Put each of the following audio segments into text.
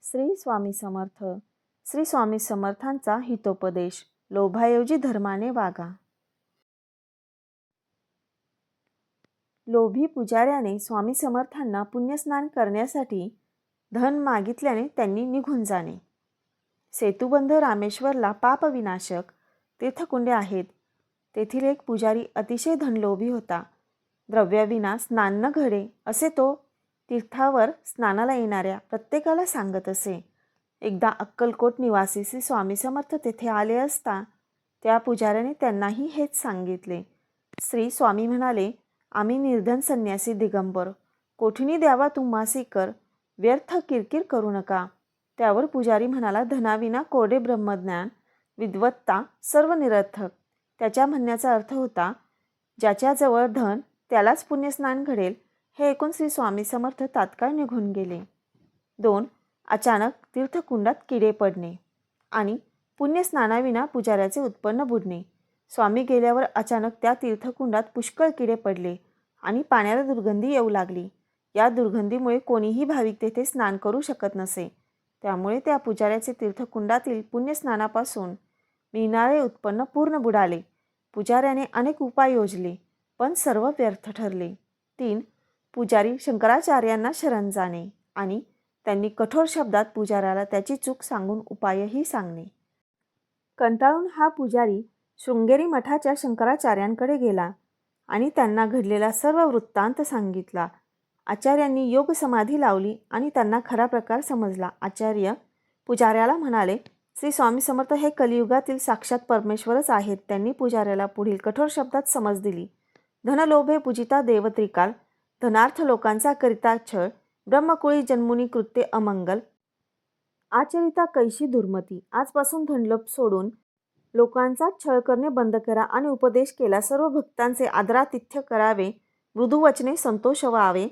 श्री स्वामी समर्थ. श्री स्वामी समर्थांचा हितोपदेश. लोभाऐवजी धर्माने वागा. लोभी पुजाऱ्याने स्वामी समर्थांना पुण्यस्नान करण्यासाठी धन मागितल्याने त्यांनी निघून जाणे. सेतुबंध रामेश्वरला पापविनाशक तीर्थकुंडे आहेत. तेथील एक पुजारी अतिशय धनलोभी होता. द्रव्याविना स्नान न घडे असे तो तीर्थावर स्नानाला येणाऱ्या प्रत्येकाला सांगत असे. एकदा अक्कलकोट निवासी श्री स्वामी समर्थ तेथे आले असता त्या पुजाऱ्याने त्यांनाही हेच सांगितले. श्री स्वामी म्हणाले, आम्ही निर्धन संन्यासी दिगंबर, कोठिनी द्यावा तुम्हासी कर, व्यर्थ किरकिर करू नका. त्यावर पुजारी म्हणाला, धनाविना कोरडे ब्रह्मज्ञान, विद्वत्ता सर्व निरर्थक. त्याच्या म्हणण्याचा अर्थ होता, ज्याच्याजवळ धन त्यालाच पुण्यस्नान घडेल. हे ऐकून श्री स्वामी समर्थ तात्काळ निघून गेले. 2. अचानक तीर्थकुंडात किडे पडणे आणि पुण्यस्नानाविना पुजाऱ्याचे उत्पन्न बुडणे. स्वामी गेल्यावर अचानक त्या तीर्थकुंडात पुष्कळ किडे पडले आणि पाण्याला दुर्गंधी येऊ लागली. या दुर्गंधीमुळे कोणीही भाविक तेथे स्नान करू शकत नसे. त्यामुळे त्या पुजाऱ्याचे तीर्थकुंडातील पुण्यस्नानापासून मिळणारे उत्पन्न पूर्ण बुडाले. पुजाऱ्याने अनेक उपाय योजले, पण सर्व व्यर्थ ठरले. 3. पुजारी शंकराचार्यांना शरण जाणे आणि त्यांनी कठोर शब्दात पुजाऱ्याला त्याची चूक सांगून उपायही सांगणे. कंटाळून हा पुजारी शृंगेरी मठाच्या शंकराचार्यांकडे गेला आणि त्यांना घडलेला सर्व वृत्तांत सांगितला. आचार्यांनी योग समाधी लावली आणि त्यांना खरा प्रकार समजला. आचार्य पुजाऱ्याला म्हणाले, श्री स्वामी समर्थ हे कलियुगातील साक्षात परमेश्वरच आहेत. त्यांनी पुजाऱ्याला पुढील कठोर शब्दात समज दिली. धनलोभे पूजिता देव त्रिकाल, धनार्थ लोकांचा करिता छळ, ब्रह्मकुळी जन्मुनी कृत्ये अमंगल, आचरिता कैशी दुर्मती. आजपासून धनलोभ सोडून लोकांचा छळ करणे बंद करा आणि उपदेश केला. सर्व भक्तांचे आदरातिथ्य करावे, मृदू वचने संतोष व्हावे.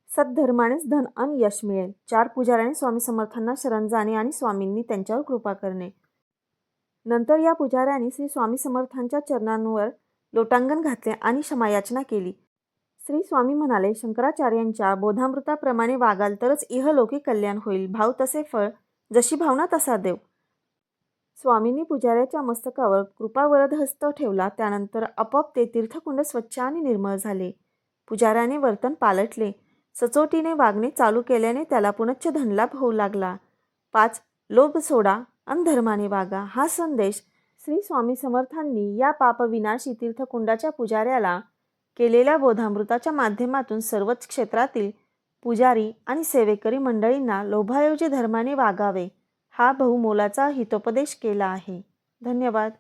सद्धर्मानेच धन आणि यश मिळेल. 4. पुजाऱ्याने स्वामी समर्थांना शरण जाणे आणि स्वामींनी त्यांच्यावर कृपा करणे. नंतर या पुजाऱ्याने श्री स्वामी समर्थांच्या चरणांवर लोटांगण घातले आणि क्षमायाचना केली. श्री स्वामी म्हणाले, शंकराचार्यांच्या बोधामृताप्रमाणे वागाल तरच इहलोकी कल्याण होईल. भाव तसे फळ, जशी भावना तसा देव. स्वामींनी पुजाऱ्याच्या मस्तकावर कृपावरद हस्त ठेवला. त्यानंतर आपोआप ते तीर्थकुंड स्वच्छ आणि निर्मळ झाले. पुजाऱ्याने वर्तन पालटले. सचोटीने वागणे चालू केल्याने त्याला पुनश्च धनलाभ होऊ लागला. 5. लोभ सोडा आणि धर्माने वागा. हा संदेश श्री स्वामी समर्थांनी या पापविनाशी तीर्थकुंडाच्या पुजाऱ्याला केलेल्या बोधामृताच्या माध्यमातून सर्वच क्षेत्रातील पुजारी आणि सेवेकरी मंडळींना लोभाऐवजी धर्माने वागावे हा बहुमोलाचा हितोपदेश केला आहे. धन्यवाद.